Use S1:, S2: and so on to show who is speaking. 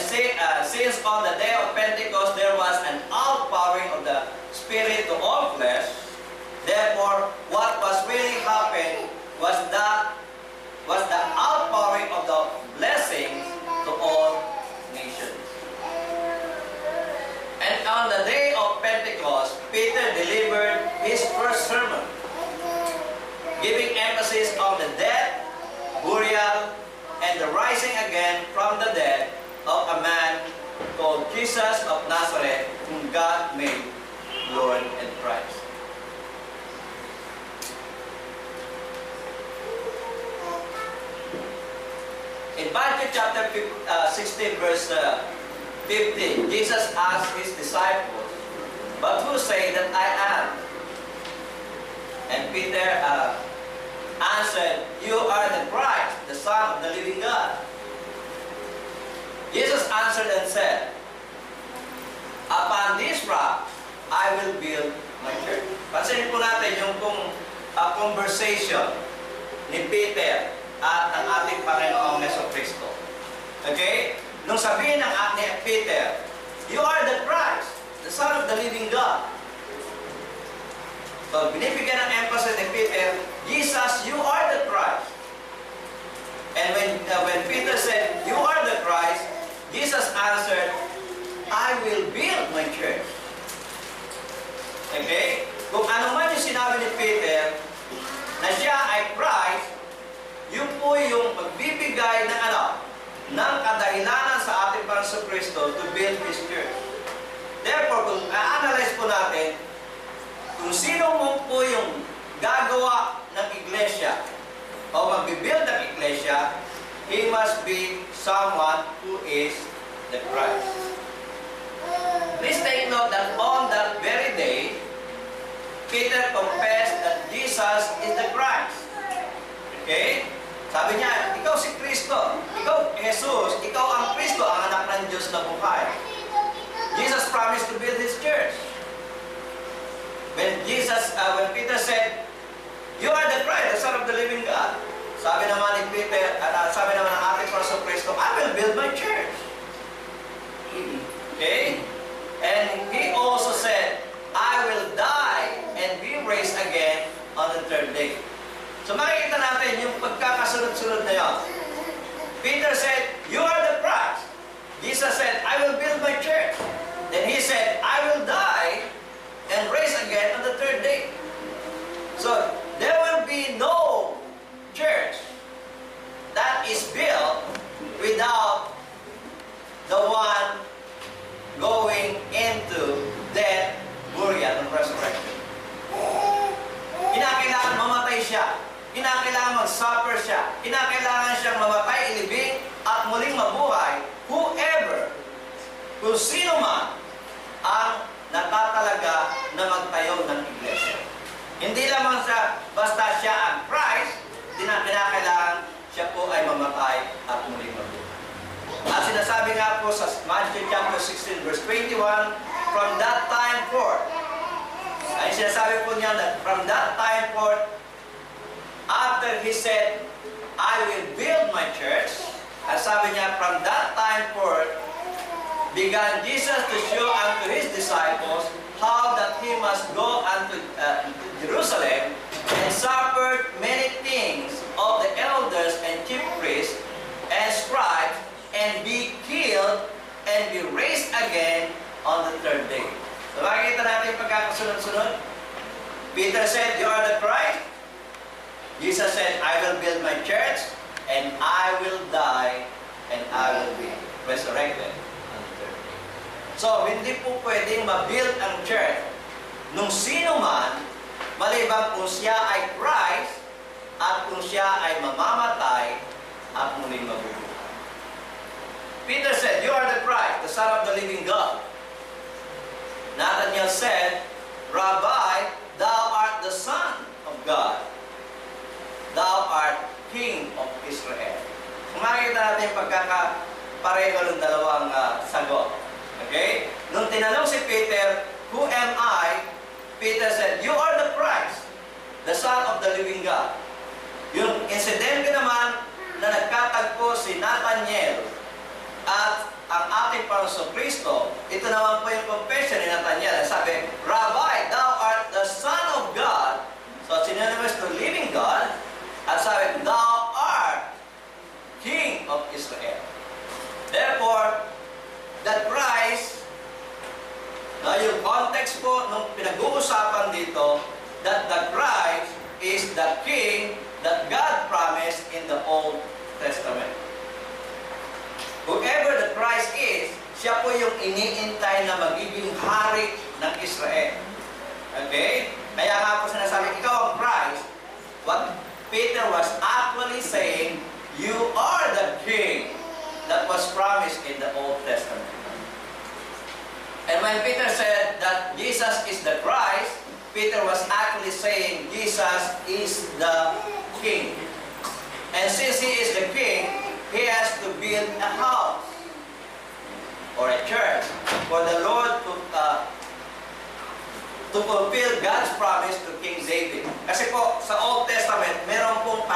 S1: since on the day of Pentecost there was an outpouring of the Spirit to all flesh, therefore what was really happening was the outpouring of the blessings to all nations. And on the day of Pentecost, Peter delivered his first sermon, giving emphasis on the death, burial, and the rising again from the dead of a man called Jesus of Nazareth, whom God made Lord and Christ. In Matthew chapter 16, verse 15, Jesus asked his disciples, "But who say that I am?" And Peter answered, "You are the Christ, the Son of the living God." Jesus answered and said, "Upon this rock, I will build my church." Pansinin po natin yung conversation ni Peter at ang ating Panginoong Jesucristo. Okay? Nung sabihin ng ating Peter, "You are the Christ, the Son of the living God." So, binibigyan ng emphasis ni Peter, "Jesus, you are the Christ." And when Peter said, "You are the Christ," Jesus answered, "I will build my church." Okay? Kung ano man yung sinabi ni Peter, na siya ay Christ, yun po yung magbibigay ng ng kadahilanan sa ating Panginoon Kristo to build His church. Therefore, kung a-analyze po natin, kung sino mo po yung gagawa ng iglesia o magbibuild ng iglesia, he must be someone who is the Christ. Please take note that on that very day, Peter confessed that Jesus is the Christ. Okay? Sabi niya, ikaw si Kristo, ikaw Jesus, ikaw ang Kristo, ang anak ng Diyos na buhay. Jesus promised to build His church. When Peter said, "You are the Christ, the Son of the living God," sabi naman ni Peter, sabi naman ng ating Panginoon Kristo, "I will build my church." Okay? And He also said, "I will die and be raised again on the third day." So makikita natin yung pagkakasunod-sunod na yun. Peter said, "You are the Christ." Jesus said, "I will build my church." Then He said, "I will die and raise again on the third day." So there will be no church that is built without the one going into death, burial, and resurrection. Kinakailangan mamatay siya. Kinakailangan mag-suffer siya. Kinakailangan siyang mamatay, ilibing, at muling mabuhay. Whoever, kung sino man, ang natatalaga na magtayo ng iglesia. Hindi lamang basta siya ang Christ, kinakailangan siya po ay mamatay at muling mabuhay. At sinasabi nga po sa Matthew chapter 16 verse 21, from that time forth, ay sinasabi po niya that from that time forth, after He said, "I will build my church," at sabi niya, from that time forth, began Jesus to show unto His disciples how that He must go unto Jerusalem and suffered many things of the elders and chief priests and scribes, and be killed and be raised again on the third day. So makikita natin yung pagkakasunod-sunod. Peter said, "You are the Christ." Jesus said, "I will build my church, and I will die, and I will be resurrected on the third day." So, hindi po pwedeng ma-build ang church nung sino man, maliban kung siya ay Christ, at kung siya ay mamamatay, at muling mabubuhay. Peter said, "You are the Christ, the Son of the living God." Nathanael said, "Rabbi, thou art the Son of God. Thou art King of Israel." Kung makikita natin yung pagkakapareho ng dalawang sagot. Okay? Nung tinanong si Peter, "Who am I?" Peter said, "You are the Christ, the Son of the living God." Yung insidente naman na nagkatagpo si Nathanael at ang Apostol Kristo, ito naman po yung confession ni Nathanael. Sabi, Rabbi, thou art the Son of God. So, synonymous to living God. At sabi, thou art King of Israel. Therefore, that Christ, yung context po nung pinag-uusapan dito, that the Christ is the King that God promised in the Old Testament. Whoever the Christ is, siya po yung iniintay na magiging hari ng Israel. Okay? Kaya nga po sinasabi, ikaw ang Christ. What Peter was actually saying, you are the King that was promised in the Old Testament. And when Peter said that Jesus is the Christ, Peter was actually saying Jesus is the King. And since He is the King, He has to build a house or a church for the Lord to fulfill God's promise to King David. Kasi po, sa Old Testament, meron pong